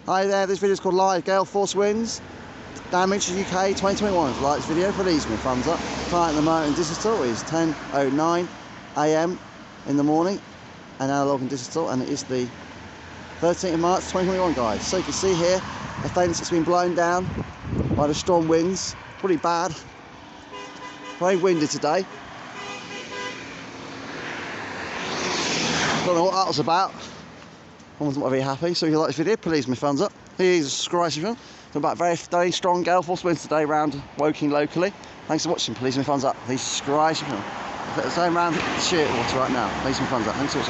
Hi there, this video is called Live Gale Force Winds Damage UK 2021. If you like this video, please give me a thumbs up. Time at the moment in digital is 10:09 AM in the morning, and analog and digital, and it is the 13th of March 2021, guys. So you can see here the fence has been blown down by the strong winds. Pretty bad. Very windy today. Don't know what that was about. I wasn't very happy. So if you like this video, please give me a thumbs up. Please subscribe if you want. Talking about very strong gale force winds today around Woking locally. Thanks for watching. Please give me a thumbs up. Please subscribe if you want. It's going around Sheerwater right now. Please give me a thumbs up. Thanks for watching.